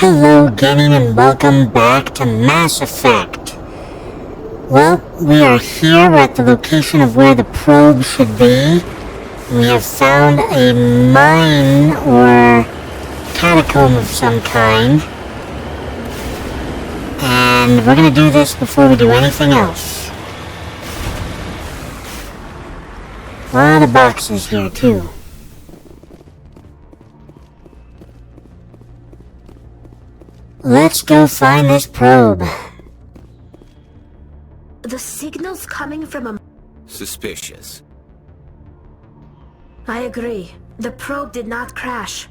Hello gaming and welcome back to Mass Effect. Well, we are here at the location of where the probe should be. We have found a mine or catacomb of some kind. And we're gonna do this before we do anything else. A lot of boxes here too. Let's go find this probe. The signal's coming from a... Suspicious. I agree. The probe did not crash.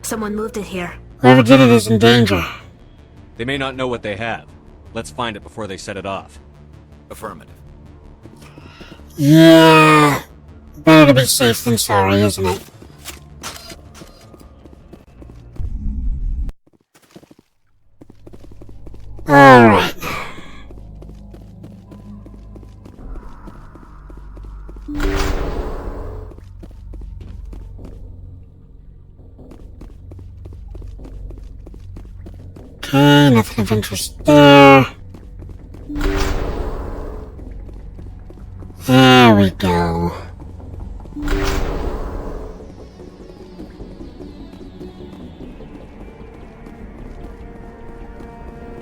Someone moved it here. Whoever did it is in danger. They may not know what they have. Let's find it before they set it off. Affirmative. Yeah, better to be safe than sorry, isn't it? Alright. Okay, nothing of interest there. There we go.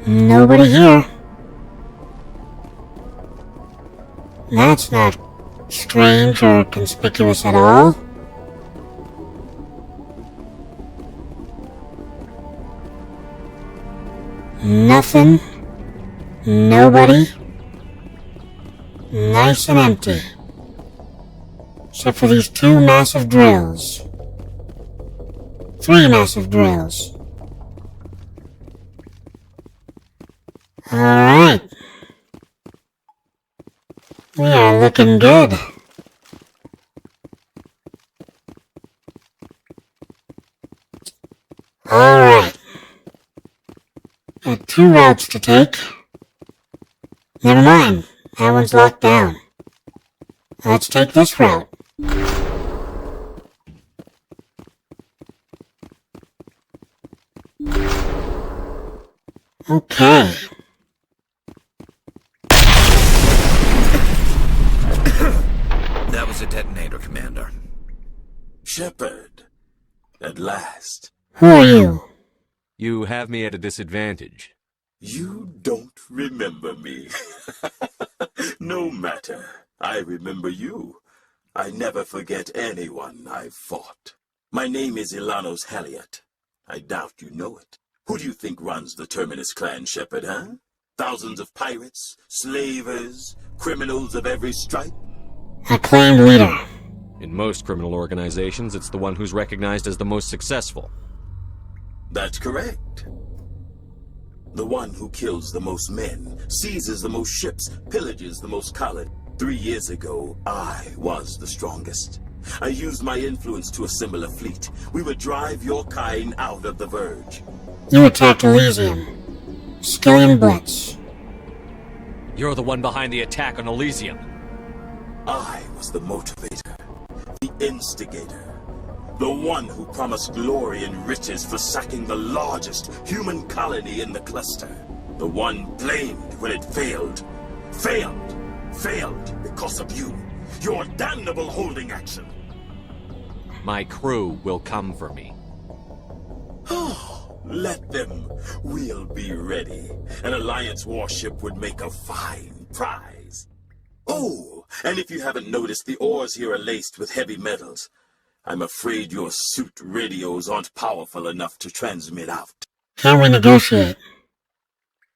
Nobody here. That's not strange or conspicuous at all. Nothing. Nobody. Nice and empty. Except for these two massive drills. Three massive drills. Alright. We are looking good. Alright. Got two routes to take. Never mind. That one's locked down. Let's take this route. Okay. That was a detonator, Commander. Shepard, at last. Who are you? You have me at a disadvantage. You don't remember me. No matter. I remember you. I never forget anyone I've fought. My name is Ilanos Haliot. I doubt you know it. Who do you think runs the Terminus clan, Shepard, huh? Thousands of pirates, slavers, criminals of every stripe? Acclaimed leader. In most criminal organizations, it's the one who's recognized as the most successful. That's correct. The one who kills the most men, seizes the most ships, pillages the most colony. 3 years ago, I was the strongest. I used my influence to assemble a fleet. We would drive your kind out of the Verge. You attacked Elysium. Skillian Blitz. You're the one behind the attack on Elysium. I was the motivator, the instigator, the one who promised glory and riches for sacking the largest human colony in the cluster. The one blamed when it failed. Failed because of you. Your damnable holding action. My crew will come for me. Let them. We'll be ready. An Alliance warship would make a fine prize. Oh, and if you haven't noticed, the ores here are laced with heavy metals. I'm afraid your suit radios aren't powerful enough to transmit out. Can we negotiate?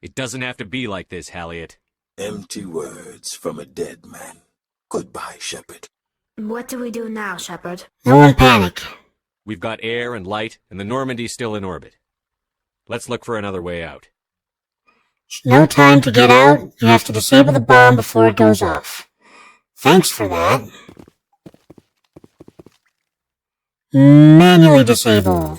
It doesn't have to be like this, Haliot. Empty words from a dead man. Goodbye, Shepard. What do we do now, Shepard? No one panic. We've got air and light, and the Normandy's still in orbit. Let's look for another way out. No time to get out. You have to disable the bomb before it goes off. Thanks for that. Manually disable.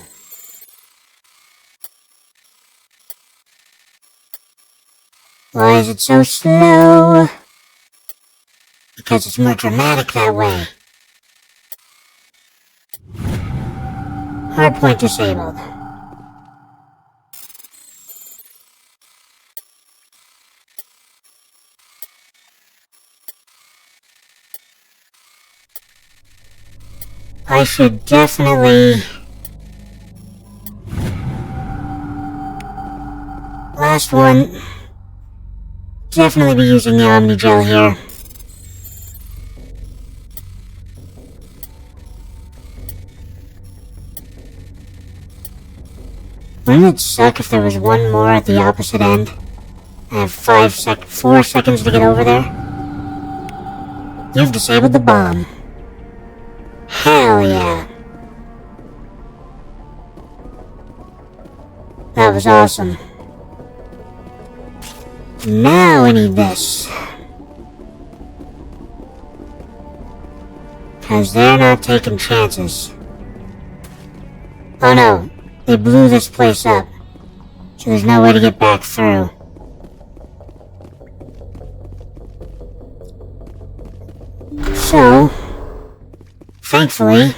Why is it so slow? Because it's more dramatic that way. Hardpoint disabled. I should definitely... Last one. Definitely be using the Omni Gel here. Wouldn't it suck if there was one more at the opposite end? I have 4 seconds to get over there. You've disabled the bomb. Hell yeah. That was awesome. Now we need this. Because they're not taking chances. Oh no, they blew this place up. So there's no way to get back through. So, thankfully,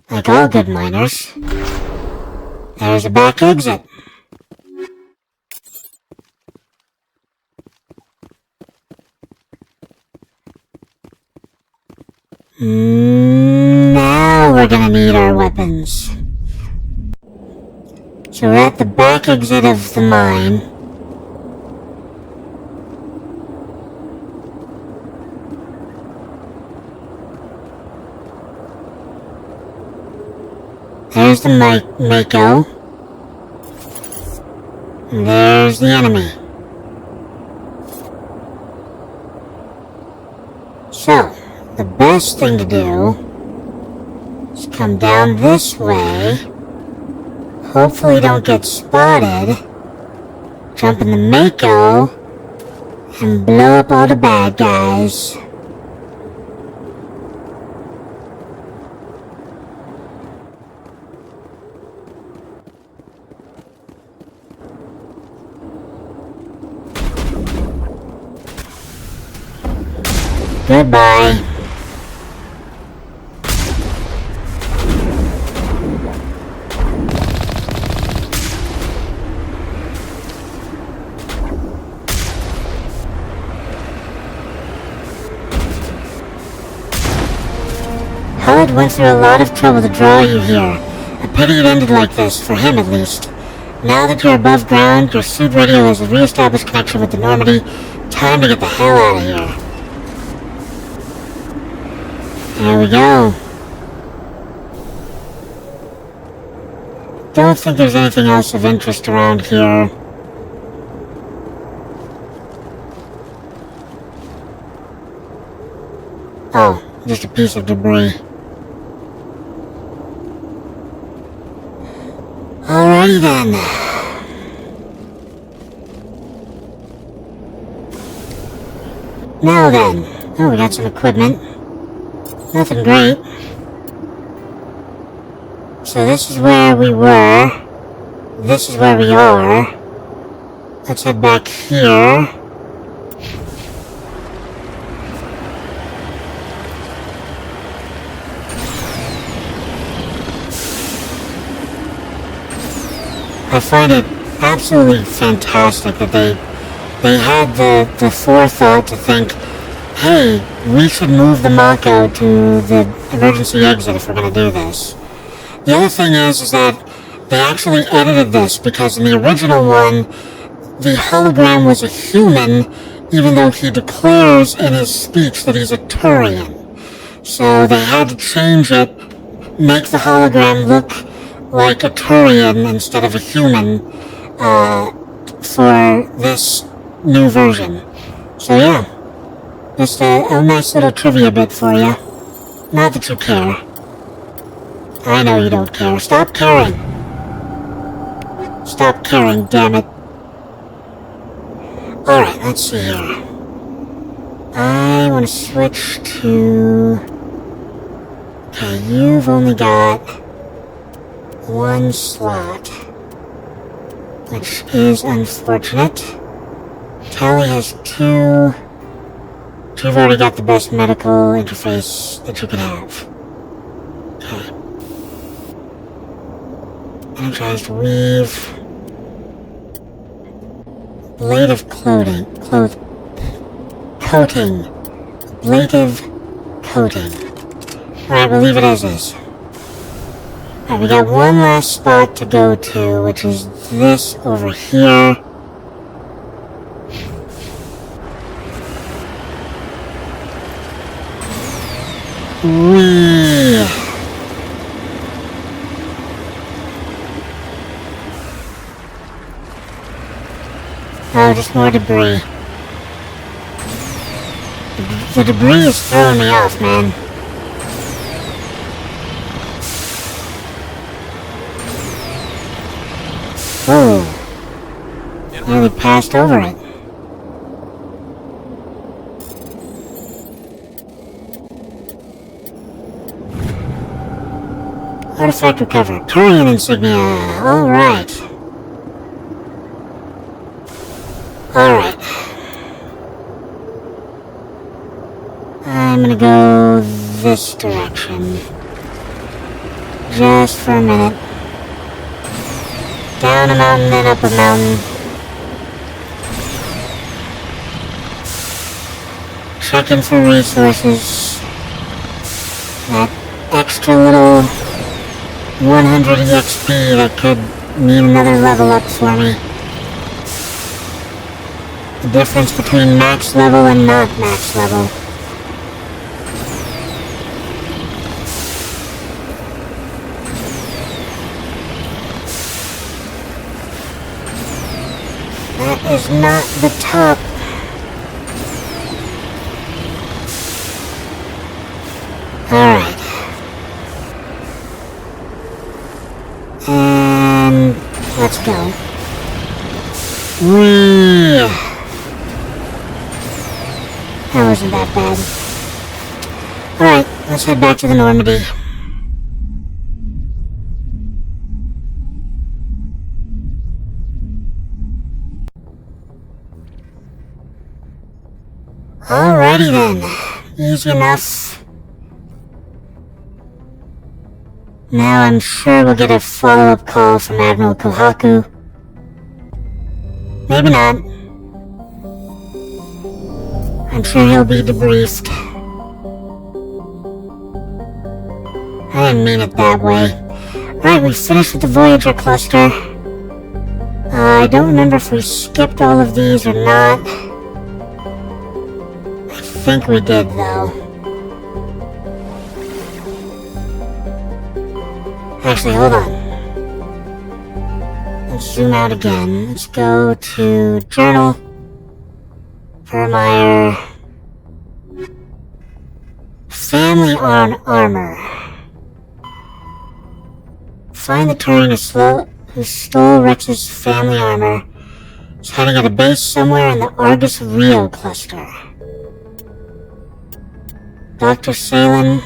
like all good miners, there's a back exit. Now we're gonna need our weapons. So we're at the back exit of the mine. There's the Mako. And there's the enemy. So, the best thing to do is come down this way. Hopefully don't get spotted. Jump in the Mako and blow up all the bad guys. Goodbye. Howard went through a lot of trouble to draw you here. A pity it ended like this, for him at least. Now that you're above ground, your suit radio has a re-established connection with the Normandy. Time to get the hell out of here. There we go. Don't think there's anything else of interest around here. Oh, just a piece of debris. Alrighty then. Now then. Oh, we got some equipment. Nothing great. So this is where we were. This is where we are. Let's head back here. I find it absolutely fantastic that they had the forethought to think, hey, we should move the Mako to the emergency exit if we're going to do this. The other thing is that they actually edited this, because in the original one, the hologram was a human, even though he declares in his speech that he's a Turian. So they had to change it, make the hologram look like a Turian instead of a human, for this new version. So yeah. Just a nice little trivia bit for you. Not that you care. I know you don't care. Stop caring. Stop caring, damn it. Alright, let's see here. I want to switch to... Okay, you've only got one slot, which is unfortunate. Tali has 2... You've already got the best medical interface that you can have. Okay. Energized weave. Blade of coating. Ablative coating. Alright, we'll leave it as is. Alright, we got one last spot to go to, which is this over here. Whee! Oh, just more debris. The debris is throwing me off, man. Oh, nearly passed over it. Artifact recovered. Turian insignia. Alright. Alright. I'm gonna go this direction. Just for a minute. Down a mountain, then up a mountain. Checking for resources. That extra little 100 EXP that could mean another level up for me. The difference between max level and not max level. That is not the top. Alright. And let's go. Whee! That wasn't that bad. Alright, let's head back to the Normandy. Alrighty then. Easy enough. Now I'm sure we'll get a follow-up call from Admiral Kohaku. Maybe not. I'm sure he'll be debriefed. I didn't mean it that way. Right, we finished with the Voyager cluster. I don't remember if we skipped all of these or not. I think we did, though. Actually, hold on. Let's zoom out again. Let's go to Journal. Vermeer. Family on Armor. Find the Turian who stole Rex's family armor. He's hiding at a base somewhere in the Argus Rio cluster. Dr. Salen.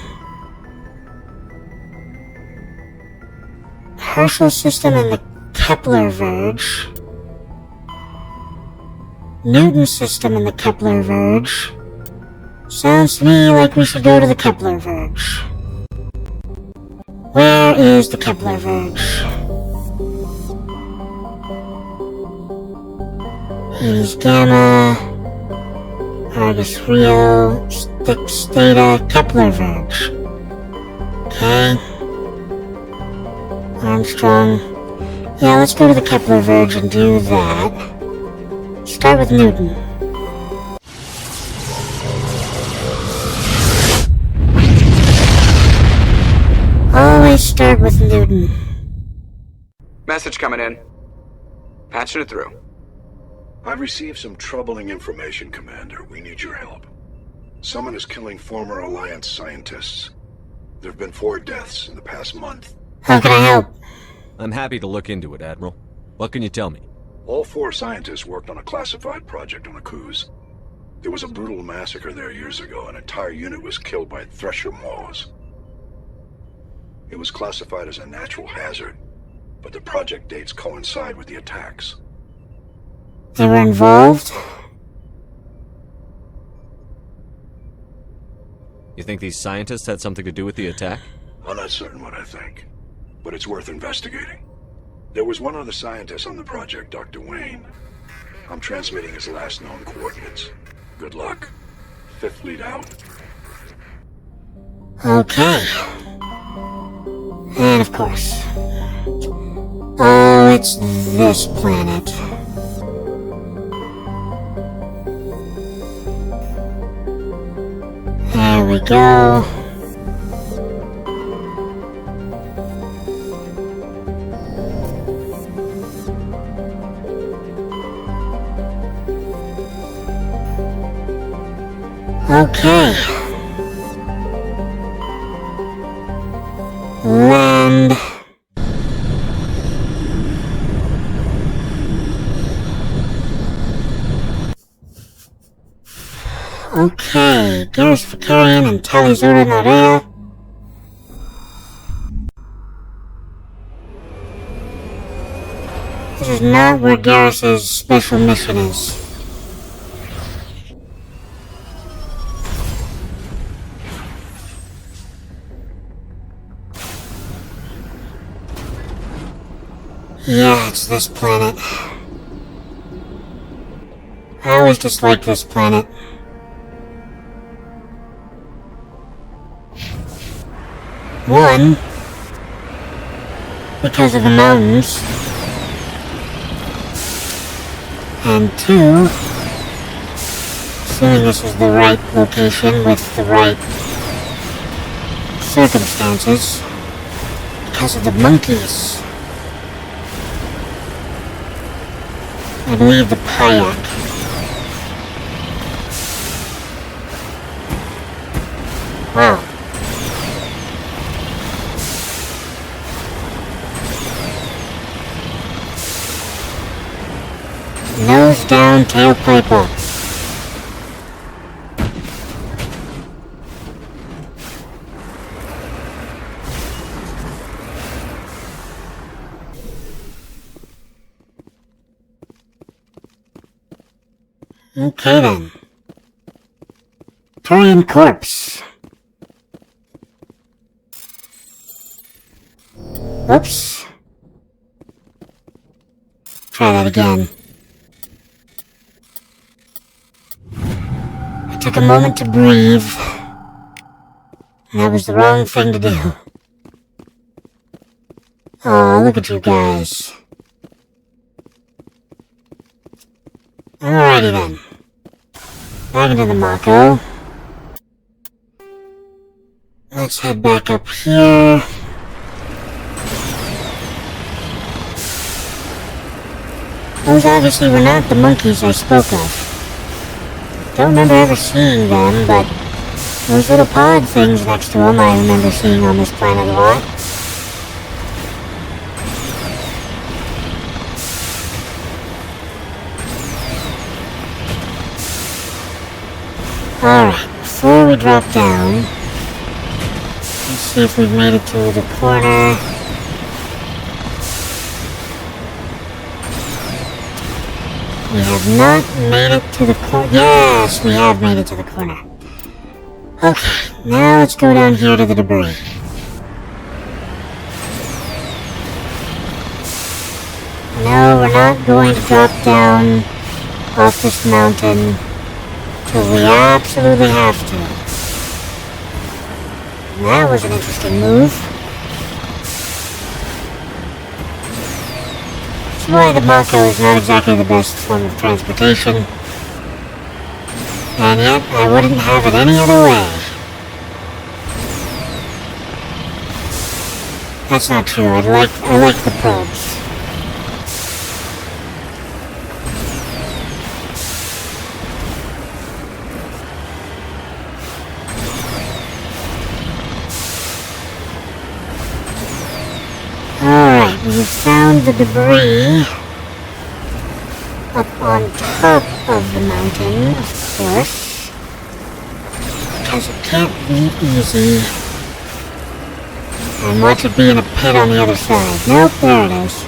Herschel system in the Kepler Verge. Newton system in the Kepler Verge. Sounds to me like we should go to the Kepler Verge. Where is the Kepler Verge? Hades Gamma, Argus Rio, Styx Theta, Kepler Verge. Okay. Armstrong. Yeah, let's go to the Kepler Verge and do that. Start with Newton. Always start with Newton. Message coming in. Patching it through. I've received some troubling information, Commander. We need your help. Someone is killing former Alliance scientists. There have been 4 deaths in the past month. How can I help? I'm happy to look into it, Admiral. What can you tell me? All 4 scientists worked on a classified project on a cruise. There was a brutal massacre there years ago. An entire unit was killed by Thresher Moths. It was classified as a natural hazard, but the project dates coincide with the attacks. They were involved? You think these scientists had something to do with the attack? I'm not certain what I think, but it's worth investigating. There was one other scientist on the project, Dr. Wayne. I'm transmitting his last known coordinates. Good luck. 5th lead out. Okay. And of course. Oh, it's this planet. There we go. Okay. Land. Okay, Garrus Vicarian and Tali'zora Narea. This is not where Garrus's special mission is. Yeah, it's this planet. I always disliked this planet. One, because of the mountains. And two, assuming this is the right location with the right circumstances, because of the monkeys. I believe the Payak. Wow. Nose down, tailpipe up. Okay then. Turian corpse. Whoops. Try that again. I took a moment to breathe. And that was the wrong thing to do. Aw, look at you guys. Alrighty then. Back into the Mako. Let's head back up here. Those obviously were not the monkeys I spoke of. Don't remember ever seeing them, but those little pod things next to them I remember seeing on this planet a lot. Alright, before we drop down, let's see if we've made it to the corner. We have not made it to the corner. Yes, we have made it to the corner. Okay, now let's go down here to the debris. No, we're not going to drop down off this mountain till we absolutely have to. And that was an interesting move. That's why the Mako is not exactly the best form of transportation. And yet, I wouldn't have it any other way. That's not true. I like the probes. Alright, we've found the debris up on top of the mountain, of course, because it can't be easy. And watch it be in a pit on the other side. Nope, there it is.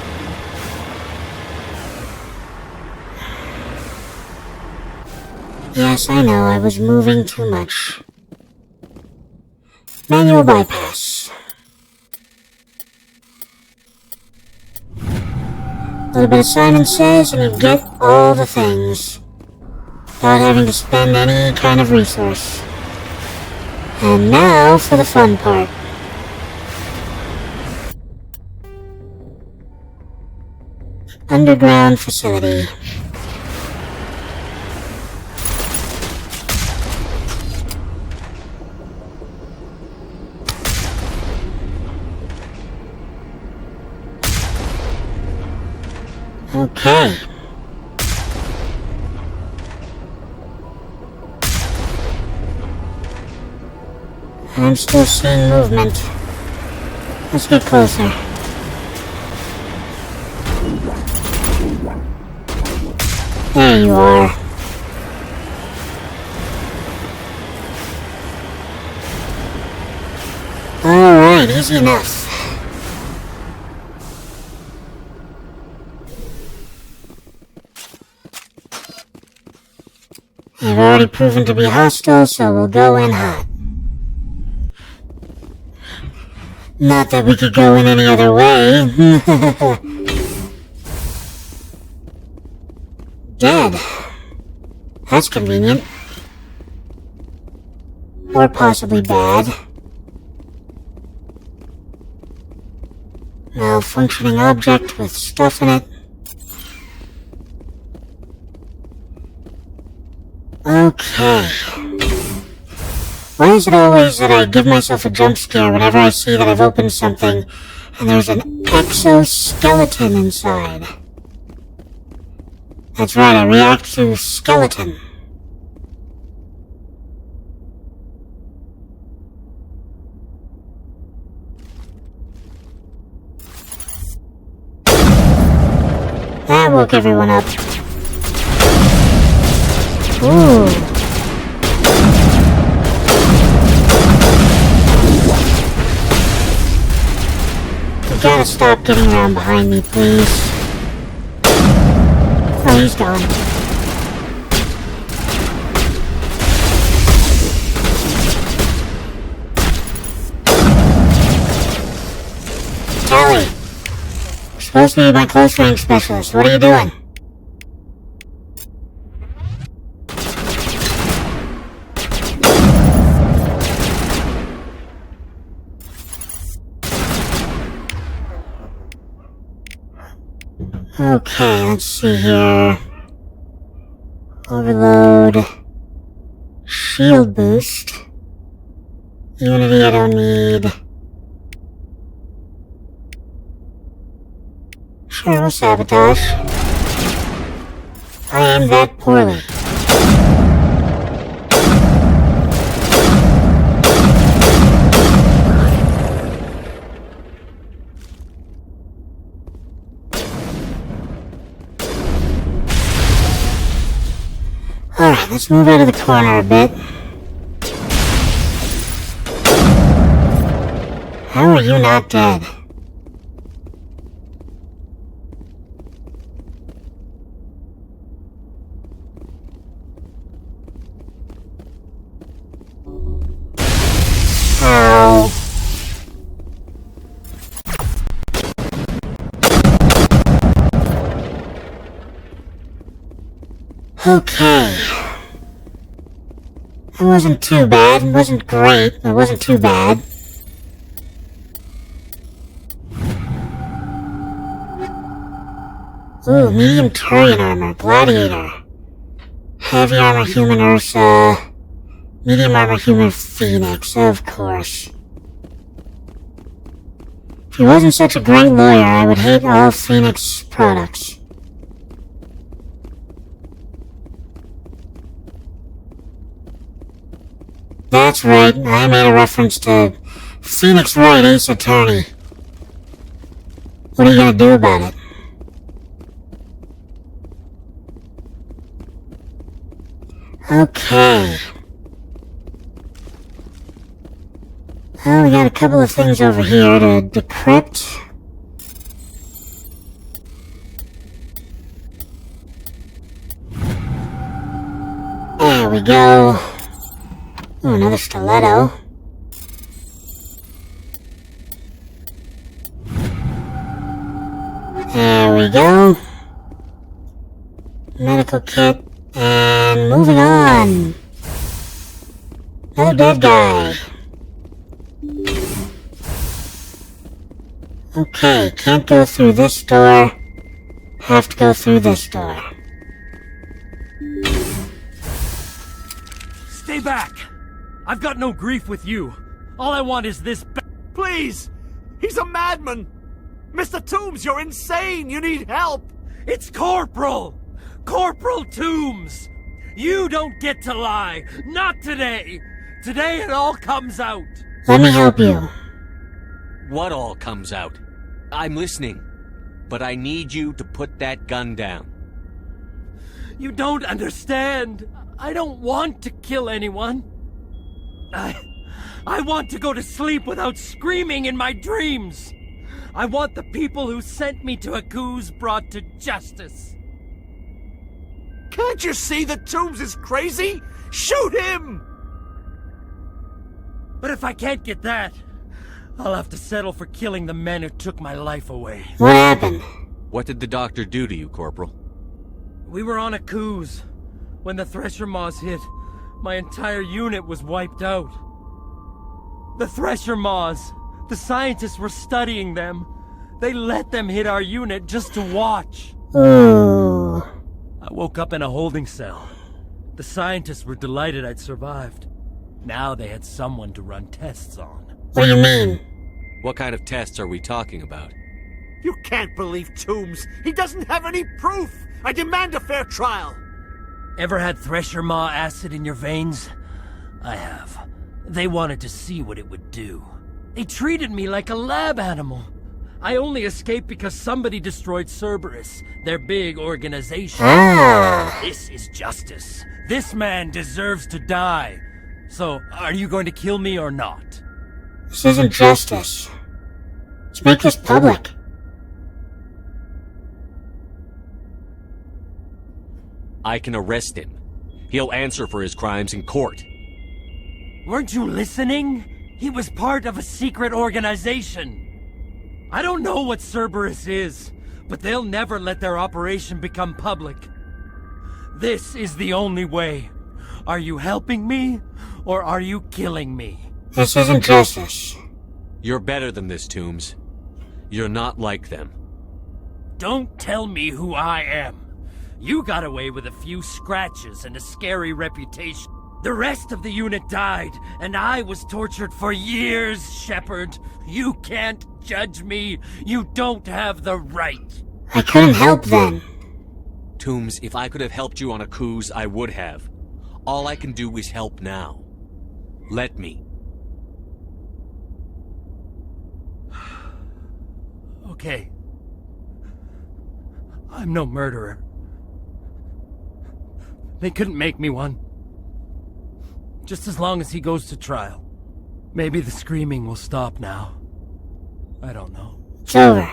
Yes, I know, I was moving too much. Manual bypass. A little bit of Simon Says and you get all the things without having to spend any kind of resource. And now for the fun part. Underground facility. Okay. I'm still seeing movement. Let's get closer. There you are. Alright, easy enough. They've already proven to be hostile, so we'll go in hot. Not that we could go in any other way. Dead. That's convenient. Or possibly bad. Malfunctioning object with stuff in it. Okay. Why is it always that I give myself a jump scare whenever I see that I've opened something and there's an exoskeleton inside? That's right, I react to skeleton. That woke everyone up. Ooh. You gotta stop getting around behind me, please. Oh, he's gone. Tali! You're supposed to be my close range specialist. What are you doing? Okay, let's see here. Overload. Shield boost. Unity I don't need. Sure, we'll sabotage. I aimed that poorly. Alright, let's move out of the corner a bit. How are you not dead? Ow. Okay. It wasn't too bad. It wasn't great, but it wasn't too bad. Ooh, medium Turian armor, Gladiator. Heavy armor human Ursa. Medium armor human Phoenix, of course. If he wasn't such a great lawyer, I would hate all Phoenix products. That's right, I made a reference to Phoenix Wright, Ace Attorney. What are you gonna do about it? Okay. Well, we got a couple of things over here to decrypt. There we go. Ooh, another stiletto. There we go. Medical kit. And moving on. Another dead guy. Okay, can't go through this door. Have to go through this door. Stay back! I've got no grief with you. All I want is this Please! He's a madman! Mr. Toombs, you're insane! You need help! It's Corporal! Corporal Toombs! You don't get to lie! Not today! Today it all comes out! Let me help you. What all comes out? I'm listening. But I need you to put that gun down. You don't understand. I don't want to kill anyone. I want to go to sleep without screaming in my dreams. I want the people who sent me to Akuz brought to justice. Can't you see that Toombs is crazy? Shoot him! But if I can't get that, I'll have to settle for killing the men who took my life away. What happened? What did the doctor do to you, Corporal? We were on Akuz. When the Thresher Maws hit, my entire unit was wiped out. The Thresher Maws, the scientists were studying them. They let them hit our unit just to watch. Ooh. I woke up in a holding cell. The scientists were delighted I'd survived. Now they had someone to run tests on. What do you mean? What kind of tests are we talking about? You can't believe Toombs! He doesn't have any proof! I demand a fair trial! Ever had Thresher Maw acid in your veins? I have. They wanted to see what it would do. They treated me like a lab animal. I only escaped because somebody destroyed Cerberus, their big organization. Ah. This is justice. This man deserves to die. So, are you going to kill me or not? This isn't justice. Let's make this public. I can arrest him. He'll answer for his crimes in court. Weren't you listening? He was part of a secret organization. I don't know what Cerberus is, but they'll never let their operation become public. This is the only way. Are you helping me, or are you killing me? This isn't justice. You're better than this, Toombs. You're not like them. Don't tell me who I am. You got away with a few scratches and a scary reputation. The rest of the unit died, and I was tortured for years, Shepard. You can't judge me. You don't have the right. I couldn't help then. Toombs, if I could have helped you on Akuz, I would have. All I can do is help now. Let me. Okay. I'm no murderer. They couldn't make me one. Just as long as he goes to trial. Maybe the screaming will stop now. I don't know. It's over.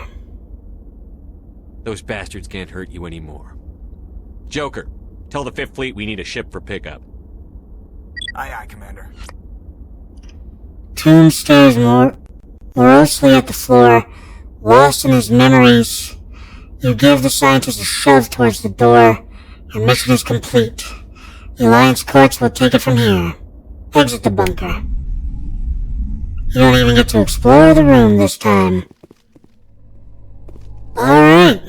Those bastards can't hurt you anymore. Joker, tell the 5th Fleet we need a ship for pickup. Aye, aye, Commander. Toombs stares morosely at the floor, lost in his memories. You give the scientist a shove towards the door. Your mission is complete. The Alliance courts will take it from here. Exit the bunker. You don't even get to explore the room this time. Alright.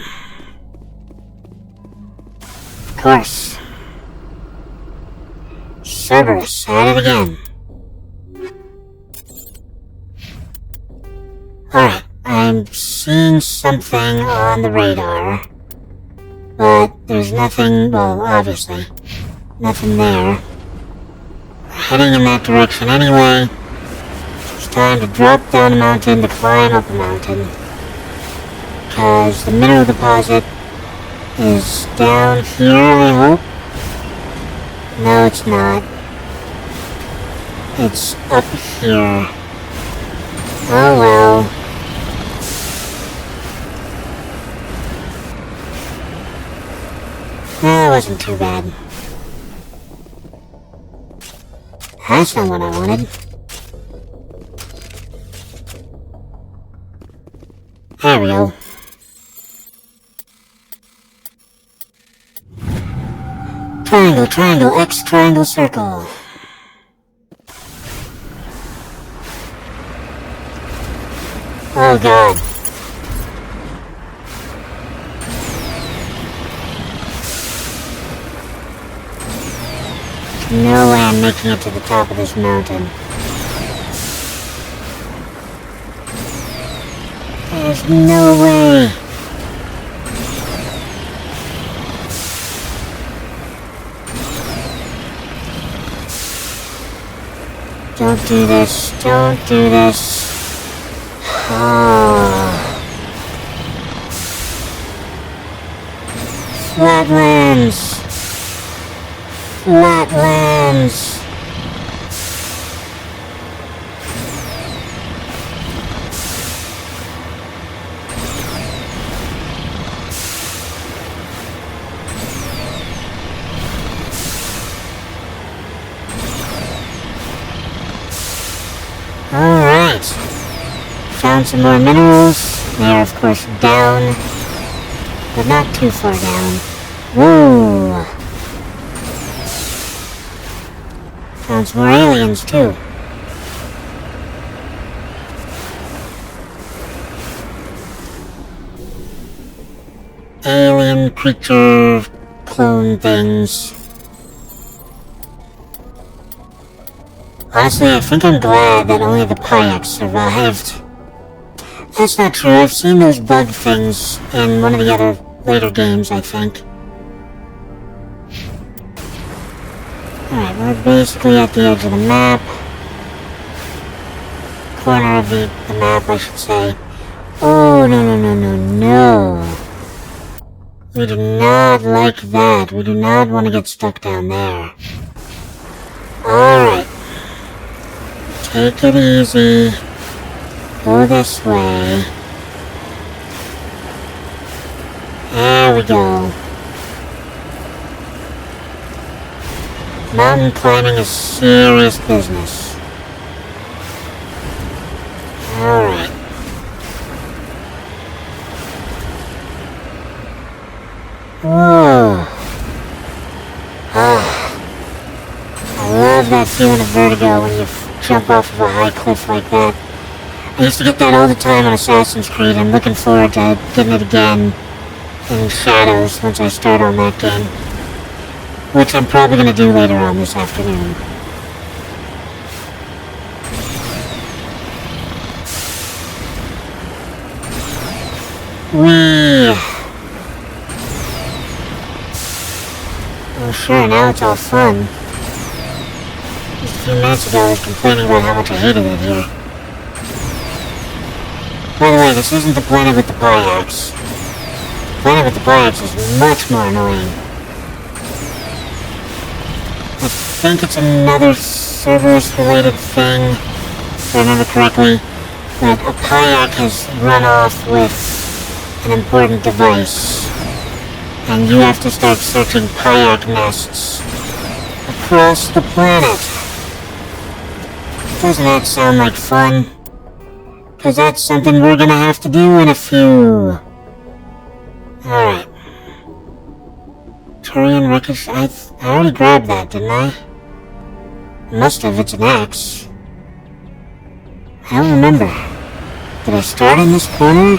Of course. Cerberus, at it again. Alright, I'm seeing something on the radar. But there's nothing, well, obviously, nothing there. We're heading in that direction anyway. It's time to drop down a mountain to climb up a mountain. Because the mineral deposit is down here, I hope. No, it's not. It's up here. Oh well. That wasn't too bad. That's not what I wanted. There we go. Triangle, triangle, X, triangle, circle. Oh god. There's no way I'm making it to the top of this mountain. There's no way. Don't do this. Don't do this. Oh. Flatlands. Flatlands. Alright. Found some more minerals. They are of course down, but not too far down. Whoa! Found some more aliens too. Alien creature clone things. Honestly, I think I'm glad that only the Pyaks survived. That's not true. I've seen those bug things in one of the other later games, I think. Alright, we're basically at the edge of the map. Corner of the map, I should say. Oh, no. We do not like that. We do not want to get stuck down there. Alright. Take it easy. Go this way. There we go. Mountain climbing is serious business. Alright. Whoa. I love that feeling of vertigo when you jump off of a high cliff like that. I used to get that all the time on Assassin's Creed. I'm looking forward to getting it again in Shadows once I start on that game. Which I'm probably going to do later on this afternoon. Whee! Oh sure, now it's all fun. Just a few minutes ago I was complaining about how much I hated it here. By the way, this isn't the planet with the Pyaks. The planet with the Pyaks is much more annoying. I think it's another Cerberus-related thing, if I remember correctly, that a Pyak has run off with an important device, and you have to start searching Pyak nests across the planet. Doesn't that sound like fun? Because that's something we're gonna have to do in a few. Alright. Turian wreckage. I already grabbed that, didn't I? Must have, it's an axe. I don't remember. Did I start in this corner?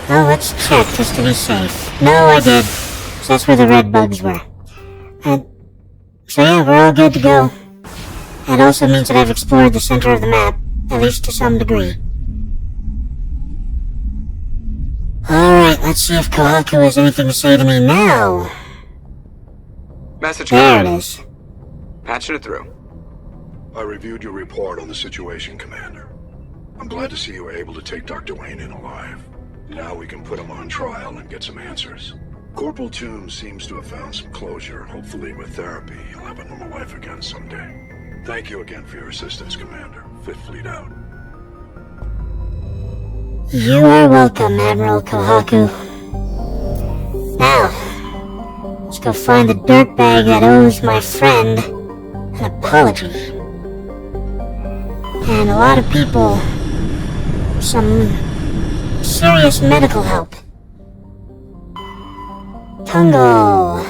Oh, let's check just to be safe. No, I did. So that's where the red bugs were. So yeah, we're all good to go. That also means that I've explored the center of the map, at least to some degree. Alright, let's see if Kohaku has anything to say to me now. Message There it coming in. is. Patching it through. I reviewed your report on the situation, Commander. I'm glad to see you were able to take Dr. Wayne in alive. Now we can put him on trial and get some answers. Corporal Toombs seems to have found some closure. Hopefully with therapy, he'll have a normal life again someday. Thank you again for your assistance, Commander. Fifth Fleet out. You are welcome, Admiral Kohaku. Now, let's go find the dirtbag that owes my friend an apology. And a lot of people some serious medical help. Tungo.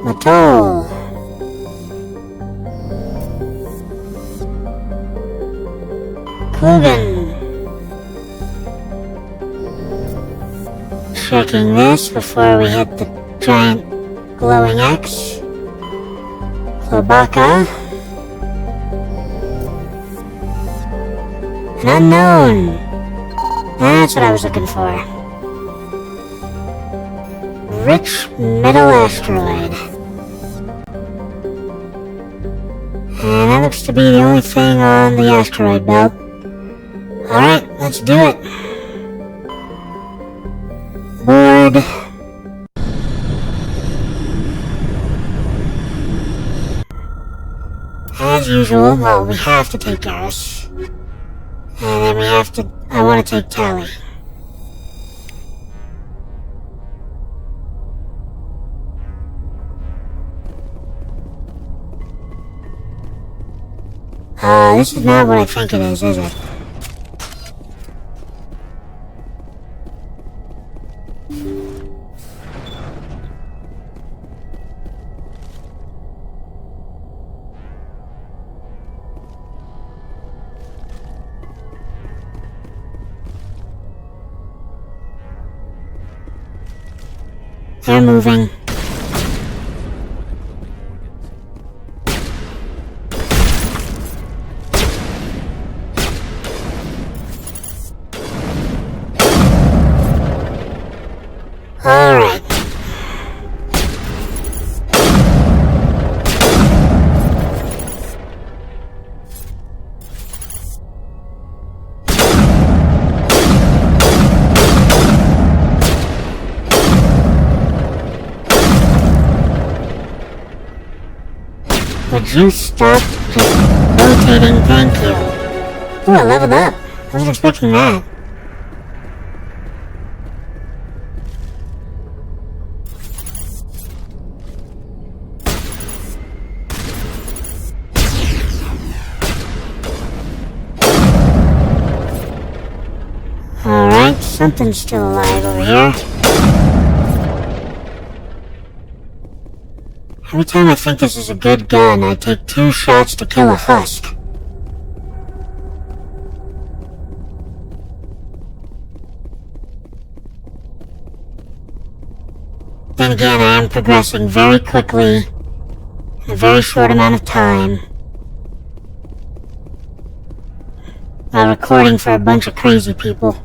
Matol. Kugan. checking this before we hit the giant glowing X. Cloaca. An unknown. That's what I was looking for. Rich metal asteroid. And that looks to be the only thing on the asteroid belt. Alright, let's do it. Board. As usual, well, we have to take Garrus. And then we have to... I want to take Tali. This is not what I think it is it? They're moving. Alright. Would you stop just rotating? Thank you. Ooh, I leveled up. I wasn't expecting that. Alright, something's still alive over here. Every time I think this is a good gun, I take 2 shots to kill a husk. Then again, I am progressing very quickly, in a very short amount of time, while recording for a bunch of crazy people.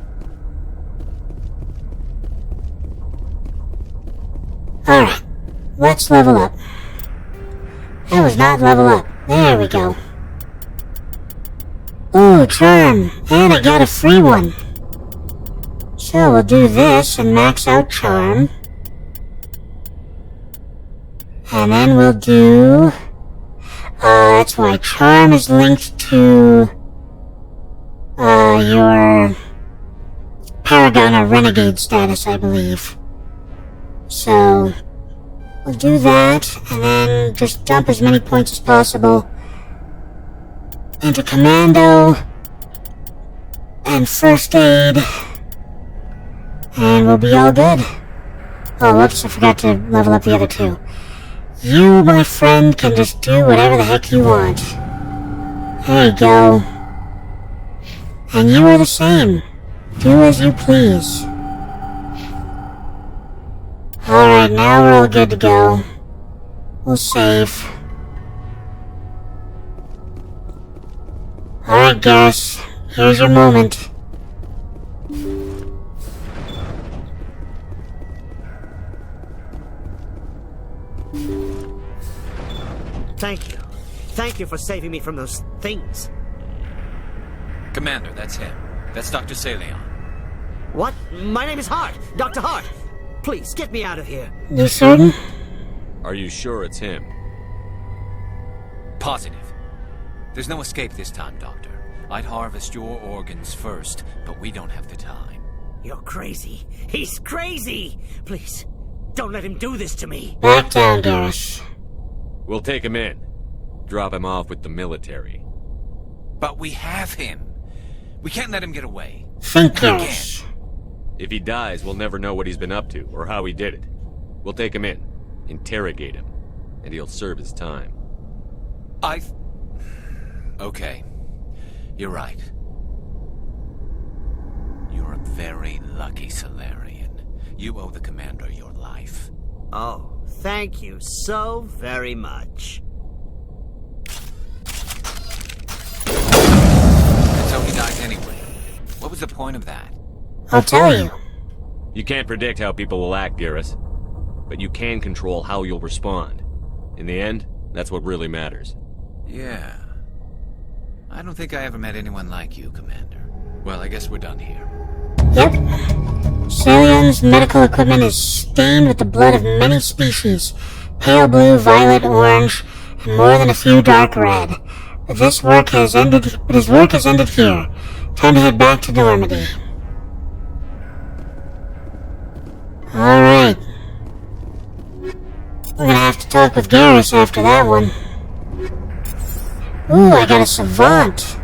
Alright, let's level up. That was not level up. There we go. Ooh, charm. And I got a free one. So we'll do this and max out charm. And then we'll do... that's why charm is linked to... your... Paragon or Renegade status, I believe. So... we'll do that, and then just dump as many points as possible into Commando and First Aid, and we'll be all good. Oh, whoops, I forgot to level up the other 2. You, my friend, can just do whatever the heck you want. There you go. And you are the same. Do as you please. Alright, now we're all good to go. We'll save. Alright, Garrus. Here's your moment. Thank you. Thank you for saving me from those things. Commander, that's him. That's Dr. Salion. What? My name is Hart. Dr. Hart. Please, get me out of here. You certain? Are you sure it's him? Positive. There's no escape this time, Doctor. I'd harvest your organs first, but we don't have the time. You're crazy. He's crazy! Please, don't let him do this to me. Back down, Garrus. We'll take him in. Drop him off with the military. But we have him. We can't let him get away. Think, Garrus. If he dies, we'll never know what he's been up to, or how he did it. We'll take him in, interrogate him, and he'll serve his time. Okay. You're right. You're a very lucky Solarian. You owe the commander your life. Oh, thank you so very much. And so he dies anyway. What was the point of that? I'll tell you. You can't predict how people will act, Garrus. But you can control how you'll respond. In the end, that's what really matters. Yeah. I don't think I ever met anyone like you, Commander. Well, I guess we're done here. Yep. Salion's medical equipment is stained with the blood of many species. Pale blue, violet, orange, and more than a few dark red. But his work has ended here. Time to head back to Normandy. Alright. We're gonna have to talk with Garrus after that one. Ooh, I got a savant.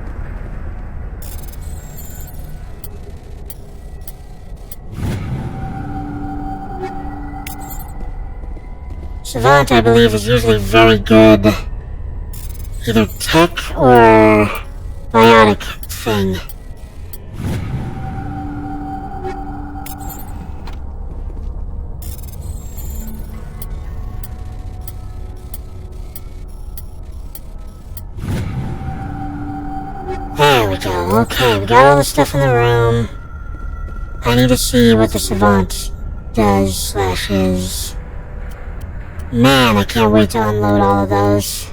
Savant, I believe, is usually very good. Either tech or biotic thing. There we go. Okay, we got all the stuff in the room. I need to see what the savant does / is. Man, I can't wait to unload all of those.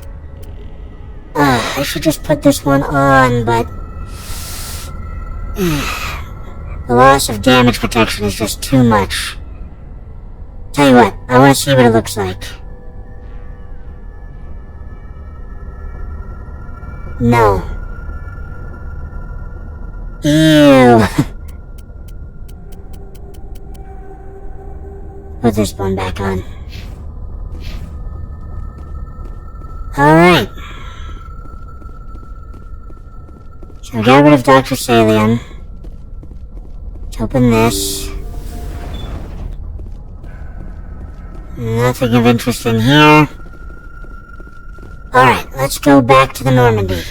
I should just put this one on, but... the loss of damage protection is just too much. Tell you what, I want to see what it looks like. No. Ew. Put this one back on. Alright. So we got rid of Dr. Salion. Let's open this. Nothing of interest in here. Alright, let's go back to the Normandy.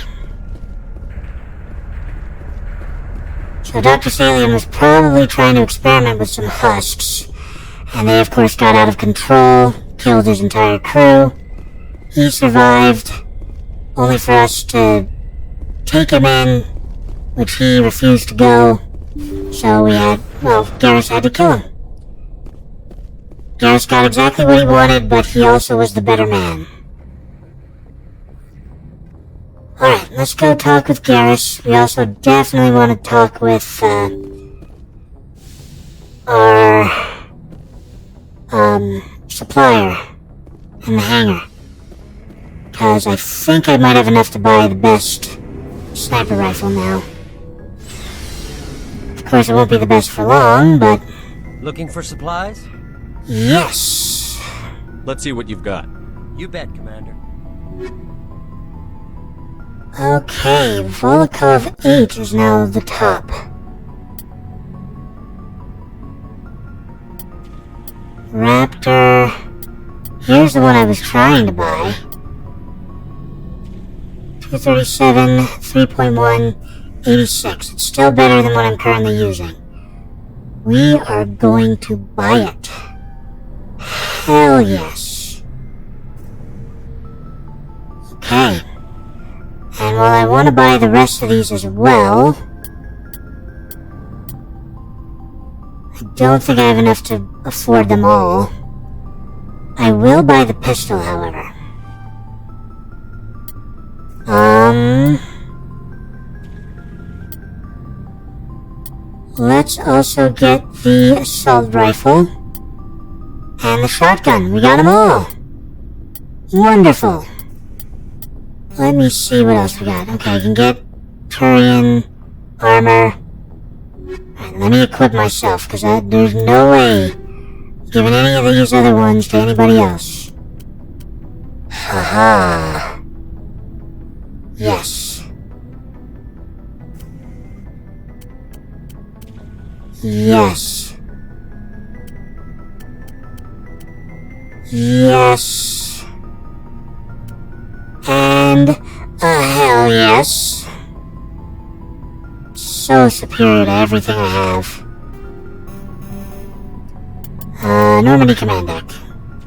So Dr. Salion was probably trying to experiment with some husks. And they of course got out of control, killed his entire crew. He survived, only for us to take him in, which he refused to go. So Garrus had to kill him. Garrus got exactly what he wanted, but he also was the better man. Alright, let's go talk with Garrus. We also definitely want to talk with, our, supplier in the hangar. Because I think I might have enough to buy the best sniper rifle now. Of course, it won't be the best for long, but... Looking for supplies? Yes! Let's see what you've got. You bet, Commander. Okay, Volokov 8 is now the top. Raptor... Here's the one I was trying to buy. 237, 3.1, 86. It's still better than what I'm currently using. We are going to buy it. Hell yes. Okay. And while I want to buy the rest of these as well, I don't think I have enough to afford them all. I will buy the pistol, however. Let's also get the assault rifle and the shotgun. We got them all. Wonderful. Let me see what else we got. Okay, I can get Turian armor. Alright, let me equip myself, because there's no way giving any of these other ones to anybody else. Haha. Yes. Yes. Yes. And hell yes. So superior to everything I have. Normandy command deck.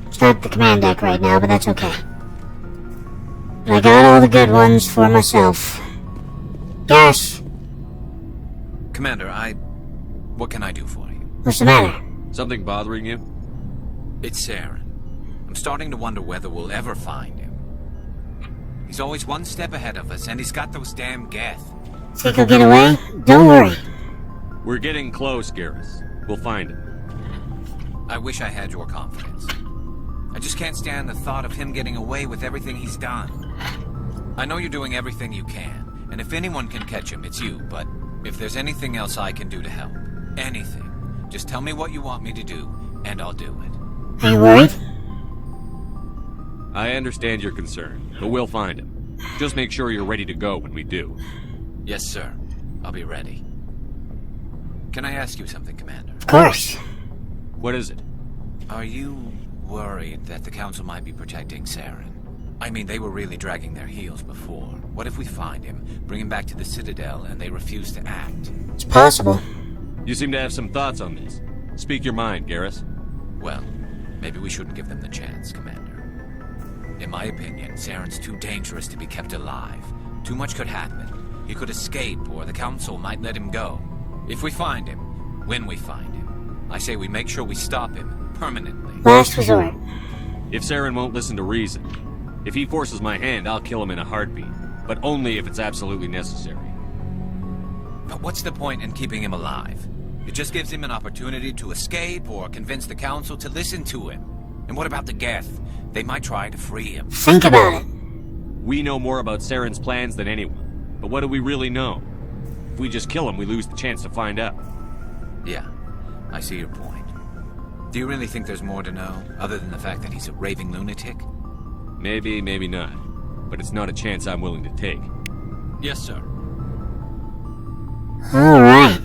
It's not the command deck right now, but that's okay. But I got all the good ones for myself. Yes. Commander, what can I do for you? What's the matter? Something bothering you? It's Saren. I'm starting to wonder whether we'll ever find him. He's always one step ahead of us, and he's got those damn Geth. Think he'll get away? Don't worry. We're getting close, Garrus. We'll find him. I wish I had your confidence. I just can't stand the thought of him getting away with everything he's done. I know you're doing everything you can, and if anyone can catch him, it's you, but if there's anything else I can do to help, anything, just tell me what you want me to do, and I'll do it. Are you worried? I understand your concern, but we'll find him. Just make sure you're ready to go when we do. Yes, sir. I'll be ready. Can I ask you something, Commander? Of course. What is it? Are you worried that the Council might be protecting Saren? I mean, they were really dragging their heels before. What if we find him, bring him back to the Citadel, and they refuse to act? It's possible. You seem to have some thoughts on this. Speak your mind, Garrus. Well, maybe we shouldn't give them the chance, Commander. In my opinion, Saren's too dangerous to be kept alive. Too much could happen. He could escape, or the Council might let him go. If we find him, when we find him, I say we make sure we stop him, permanently. Last resort. If Saren won't listen to reason, if he forces my hand, I'll kill him in a heartbeat. But only if it's absolutely necessary. But what's the point in keeping him alive? It just gives him an opportunity to escape, or convince the Council to listen to him. And what about the Geth? They might try to free him. Think about it. We know more about Saren's plans than anyone. But what do we really know? If we just kill him, we lose the chance to find out. Yeah, I see your point. Do you really think there's more to know, other than the fact that he's a raving lunatic? Maybe, maybe not. But it's not a chance I'm willing to take. Yes, sir. Alright.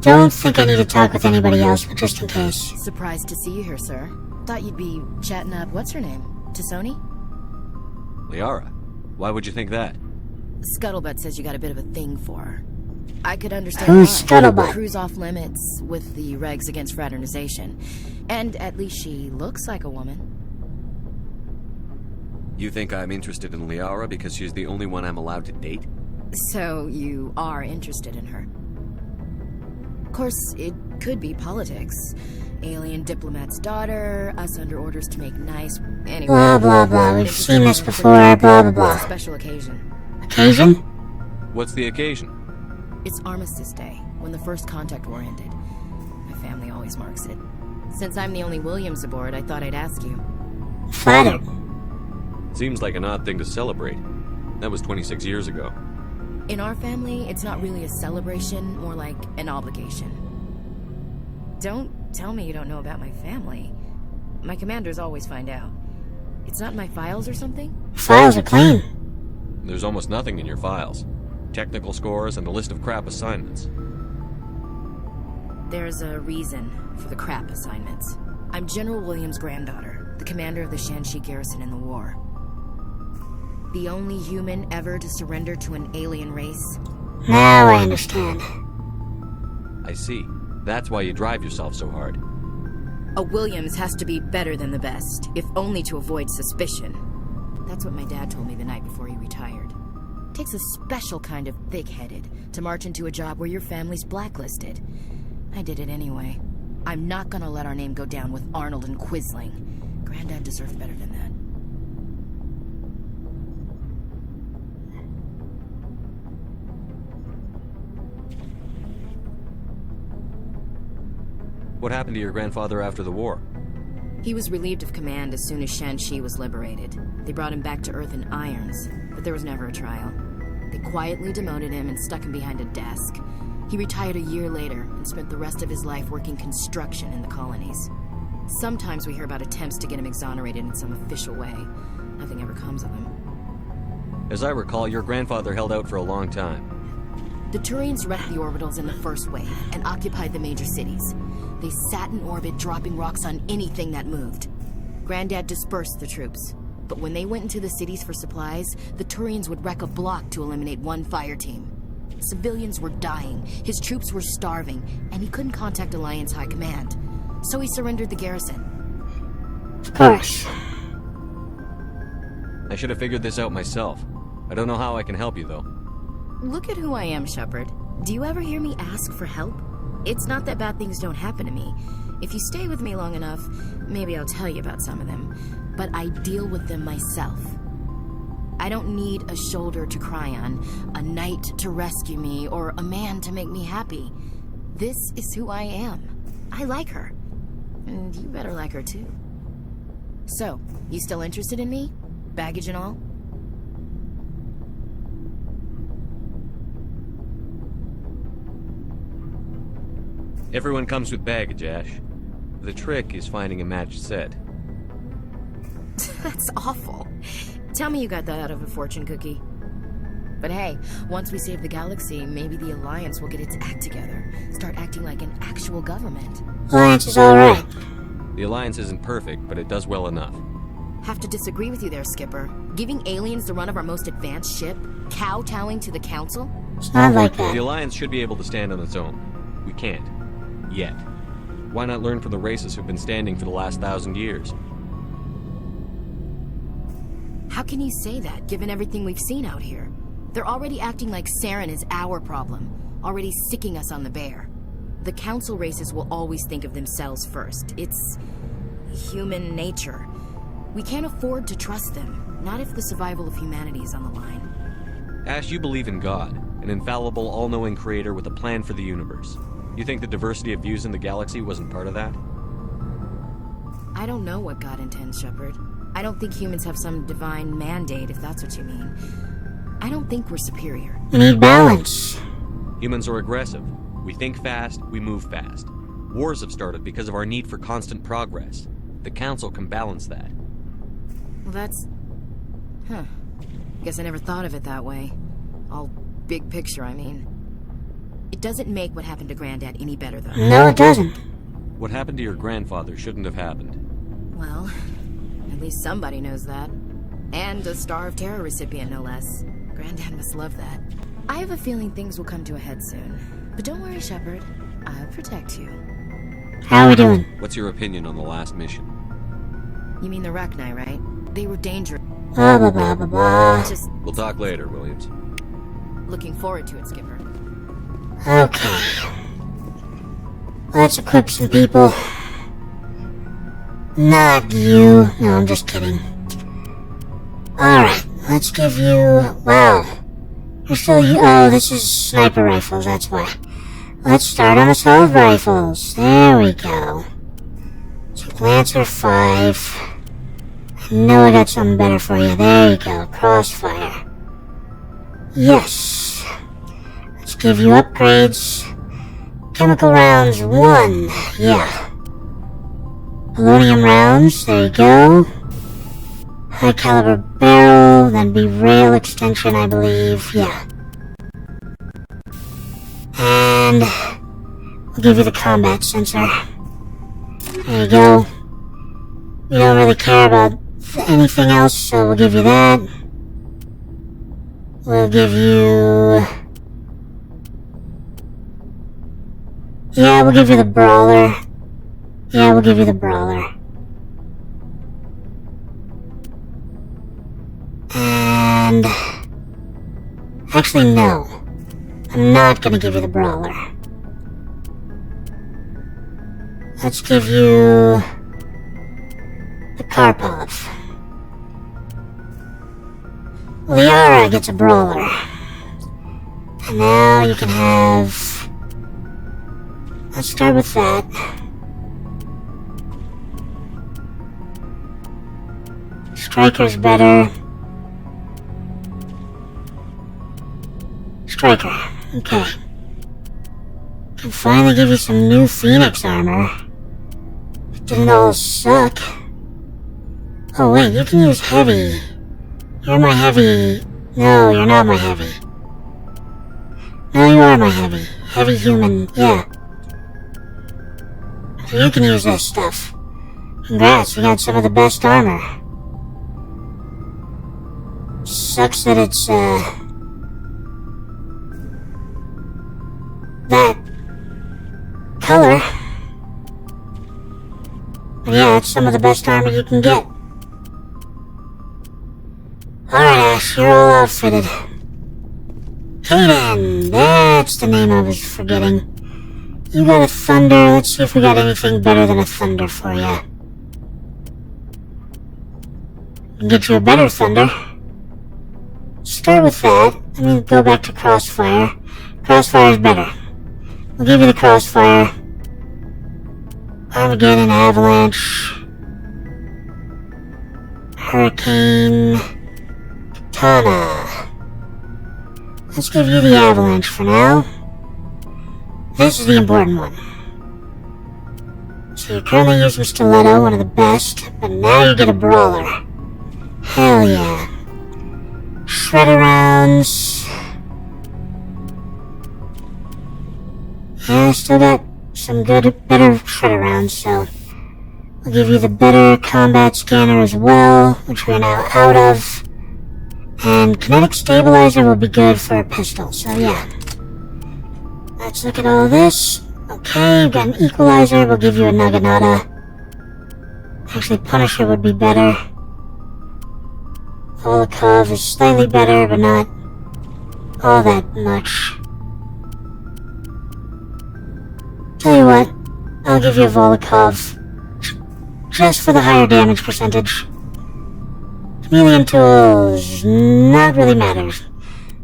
Don't think I need to talk with anybody else, but just in case. Surprised to see you here, sir. Thought you'd be chatting up, what's her name? Tali'zora? Liara? Why would you think that? Scuttlebutt says you got a bit of a thing for her. I could understand Who's why. Scuttlebutt? Crew's off limits with the regs against fraternization. And at least she looks like a woman. You think I'm interested in Liara because she's the only one I'm allowed to date? So you are interested in her. Of course, it could be politics. Alien diplomat's daughter, us under orders to make nice... Anyway. Blah, blah, blah. We've seen this before. Blah, blah, blah. It's a special occasion. Occasion? What's the occasion? It's Armistice Day, when the first contact war ended. My family always marks it. Since I'm the only Williams aboard, I thought I'd ask you. Flattered. Seems like an odd thing to celebrate. That was 26 years ago. In our family, it's not really a celebration, more like an obligation. Don't tell me you don't know about my family. My commanders always find out. It's not in my files or something? Files are clean. There's almost nothing in your files. Technical scores and a list of crap assignments. There's a reason for the crap assignments. I'm General Williams' granddaughter, the commander of the Shanxi garrison in the war. The only human ever to surrender to an alien race. Now I understand. I see. That's why you drive yourself so hard. A Williams has to be better than the best, if only to avoid suspicion. That's what my dad told me the night before he retired. Takes a special kind of thick-headed to march into a job where your family's blacklisted. I did it anyway. I'm not gonna let our name go down with Arnold and Quisling. Granddad deserved better than that. What happened to your grandfather after the war? He was relieved of command as soon as Shanxi was liberated. They brought him back to Earth in irons, but there was never a trial. They quietly demoted him and stuck him behind a desk. He retired a year later and spent the rest of his life working construction in the colonies. Sometimes we hear about attempts to get him exonerated in some official way. Nothing ever comes of him. As I recall, your grandfather held out for a long time. The Turians wrecked the orbitals in the first wave and occupied the major cities. They sat in orbit, dropping rocks on anything that moved. Granddad dispersed the troops, but when they went into the cities for supplies, the Turians would wreck a block to eliminate one fire team. Civilians were dying, his troops were starving, and he couldn't contact Alliance High Command. So he surrendered the garrison. Of course. I should have figured this out myself. I don't know how I can help you, though. Look at who I am, Shepard. Do you ever hear me ask for help? It's not that bad things don't happen to me. If you stay with me long enough, maybe I'll tell you about some of them. But I deal with them myself. I don't need a shoulder to cry on, a knight to rescue me, or a man to make me happy. This is who I am. I like her. And you better like her too. So, you still interested in me? Baggage and all? Everyone comes with baggage, Ash. The trick is finding a matched set. That's awful. Tell me you got that out of a fortune cookie. But hey, once we save the galaxy, maybe the Alliance will get its act together. Start acting like an actual government. Alliance is alright. The Alliance isn't perfect, but it does well enough. Have to disagree with you there, Skipper. Giving aliens the run of our most advanced ship? Kowtowing to the Council? It's not like that. The Alliance should be able to stand on its own. We can't. Yet. Why not learn from the races who've been standing for the last 1,000 years? How can you say that, given everything we've seen out here? They're already acting like Saren is our problem, already sicking us on the bear. The Council races will always think of themselves first. It's human nature. We can't afford to trust them, not if the survival of humanity is on the line. Ash, you believe in God, an infallible, all-knowing creator with a plan for the universe. You think the diversity of views in the galaxy wasn't part of that? I don't know what God intends, Shepard. I don't think humans have some divine mandate, if that's what you mean. I don't think we're superior. We need balance. Humans are aggressive. We think fast, we move fast. Wars have started because of our need for constant progress. The Council can balance that. Well, that's... Huh. Guess I never thought of it that way. All big picture, I mean. It doesn't make what happened to Granddad any better, though. No, it doesn't. What happened to your grandfather shouldn't have happened. Well, at least somebody knows that. And a Star of Terror recipient, no less. Granddad must love that. I have a feeling things will come to a head soon. But don't worry, Shepard. I'll protect you. How are we doing? What's your opinion on the last mission? You mean the Rachni, right? They were dangerous. Blah, blah, blah, blah, blah. Just We'll talk later, Williams. looking forward to it, Skipper. Okay. Let's equip some people. Not you. No, I'm just kidding. Alright, let's give you... Wow. You're still... Oh, this is sniper rifles, that's why. Let's start on assault rifles. There we go. So Lancer 5. I know I got something better for you. There you go. Crossfire. Yes. Let's give you upgrades. Chemical rounds 1. Yeah. Polonium rounds. There you go. High caliber barrel. Then be rail extension, I believe. Yeah. And we'll give you the combat sensor. There you go. We don't really care about anything else, so we'll give you that. We'll give you... Yeah, we'll give you the brawler. Yeah, we'll give you the brawler. And... Actually, no. I'm not gonna give you the brawler. Let's give you... the Karpov. Liara gets a brawler. And now you can have... Let's start with that. Striker's better. Striker. Okay. Can finally give you some new Phoenix armor. It didn't all suck. Oh wait, you can use heavy. You're my heavy. No, you're not my heavy. No, you are my heavy. Heavy human, yeah. So you can use this stuff. Congrats, you got some of the best armor. Sucks that it's, that color. But yeah, it's some of the best armor you can get. Alright, Ash, you're all outfitted. Kaden, that's the name I was forgetting. You got a thunder. Let's see if we got anything better than a thunder for you. Get you a better thunder. Start with that. I mean, go back to crossfire. Crossfire is better. We'll give you the crossfire. Armageddon, avalanche, hurricane, katana. Let's give you the avalanche for now. This is the important one. So you're currently using stiletto, one of the best, but now you get a brawler. Hell yeah. Shredder rounds. Yeah, I still got some better shredder rounds, so I'll give you the better combat scanner as well, which we're now out of. And kinetic stabilizer will be good for a pistol, so yeah. Let's look at all this. Okay, we've got an equalizer, we'll give you a Naginata. Actually, Punisher would be better. Volokov is slightly better, but not all that much. Tell you what, I'll give you a Volokov. Just for the higher damage percentage. Chameleon tools, not really matters.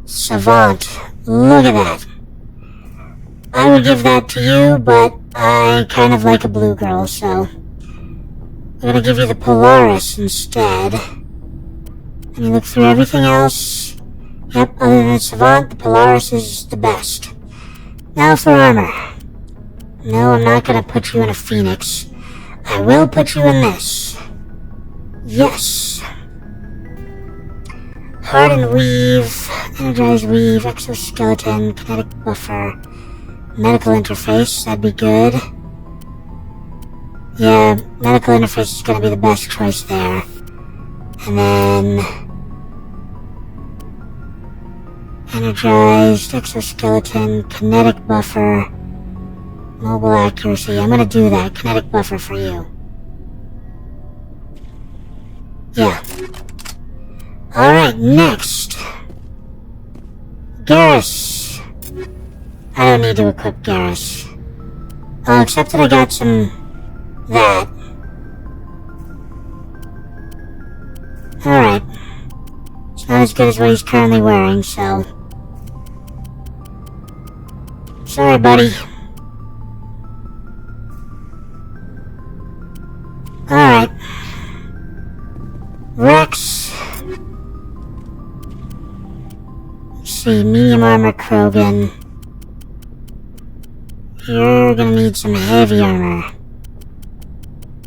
Savant, look at that. I would give that to you, but I kind of like a blue girl, so I'm gonna give you the Polaris instead. And you look through everything else. Yep, other than Savant, the Polaris is the best. Now for armor. No, I'm not gonna put you in a Phoenix. I will put you in this. Yes. Hardened Weave, Energized Weave, Exoskeleton, Kinetic Buffer, Medical Interface, that'd be good. Yeah, Medical Interface is gonna be the best choice there. And then Energized, Exoskeleton, Kinetic Buffer, Mobile Accuracy. I'm gonna do that, Kinetic Buffer for you. Yeah. Alright, next. Garrus. I don't need to equip Garrus. Oh, except that I got some... that. Alright. It's not as good as what he's currently wearing, so... sorry, buddy. Alright. Rex. Let's see, medium armor Krogan. You're gonna need some heavy armor.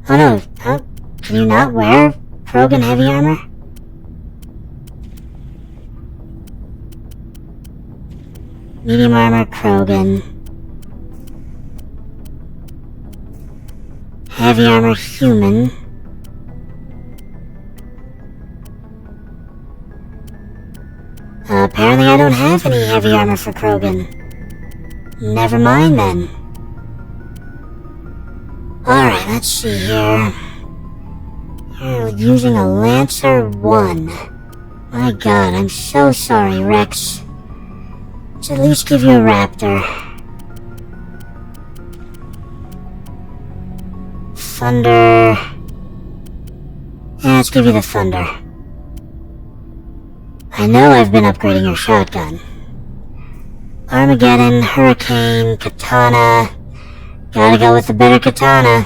Oh no, huh? Can you not wear Krogan heavy armor? Medium armor Krogan. Heavy armor human. Apparently I don't have any heavy armor for Krogan. Never mind then. Alright, let's see here. You're using a Lancer 1. My god, I'm so sorry, Rex. Let's at least give you a Raptor. Thunder. Yeah, let's give you the Thunder. I know I've been upgrading your shotgun. Armageddon, Hurricane, Katana. Gotta go with the better Katana.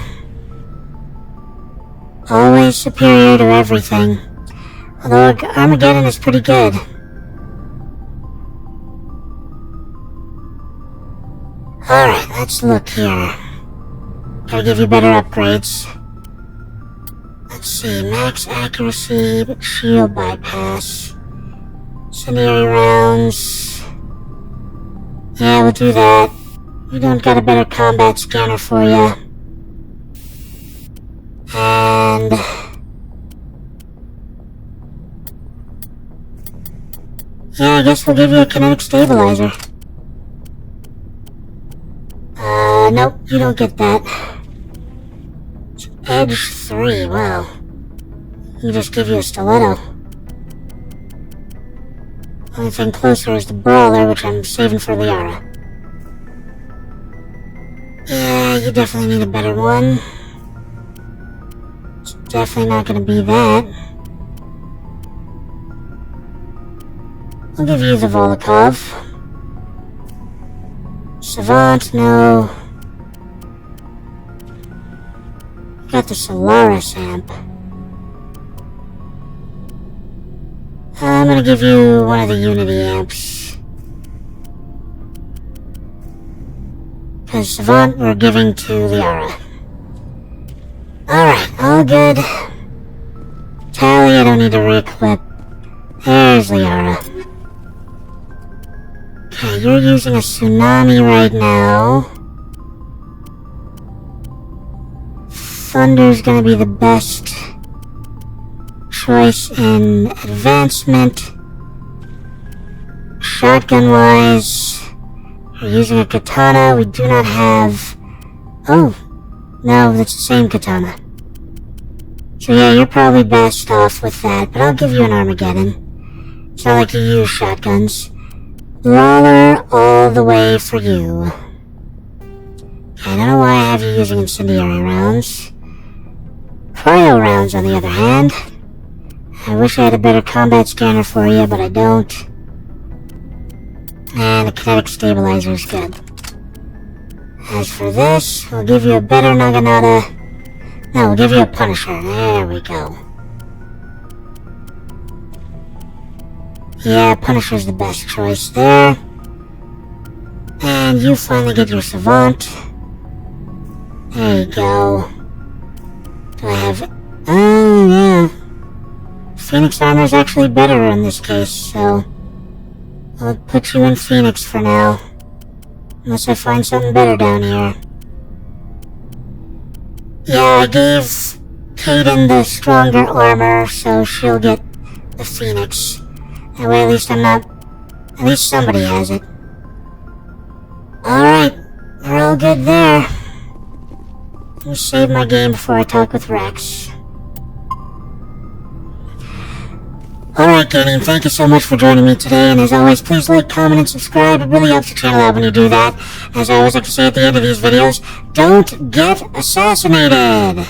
Always superior to everything. Although Armageddon is pretty good. Alright, let's look here. Gotta give you better upgrades. Let's see, max accuracy, but shield bypass. Incendiary rounds. Yeah, we'll do that. We don't got a better combat scanner for you. And... yeah, I guess we'll give you a kinetic stabilizer. Nope, you don't get that. It's Edge 3, wow. You just give you a stiletto. Only thing closer is the brawler, which I'm saving for Liara. Yeah, you definitely need a better one. It's definitely not gonna be that. I'll give you the Volokov. Savant, no. Got the Solaris amp. I'm gonna give you one of the Unity amps. Because Savant we're giving to Liara. Alright, all good. Tali, I don't need to re-equip. There's Liara. Okay, you're using a Tsunami right now. Thunder's gonna be the best choice in advancement. Shotgun-wise, we're using a katana. We do not have... Oh, no, that's the same katana. So yeah, you're probably best off with that, but I'll give you an Armageddon. It's not like you use shotguns. Brawler all the way for you. Okay, I don't know why I have you using incendiary rounds. Cryo rounds, on the other hand. I wish I had a better combat scanner for you, but I don't. And the kinetic stabilizer is good. As for this, we'll give you a better Naginata. No, we'll give you a Punisher. There we go. Yeah, Punisher's the best choice there. And you finally get your Savant. There you go. Do I have... Oh, yeah. Phoenix armor is actually better in this case, so... I'll put you in Phoenix for now. Unless I find something better down here. Yeah, I gave Kaden the stronger armor, so she'll get the Phoenix. That way at least I'm not... At least somebody has it. Alright, we're all good there. Let me save my game before I talk with Rex. Alright, Kaden, thank you so much for joining me today, and as always, please like, comment, and subscribe. It really helps the channel out when you do that. As I always like to say at the end of these videos, don't get assassinated!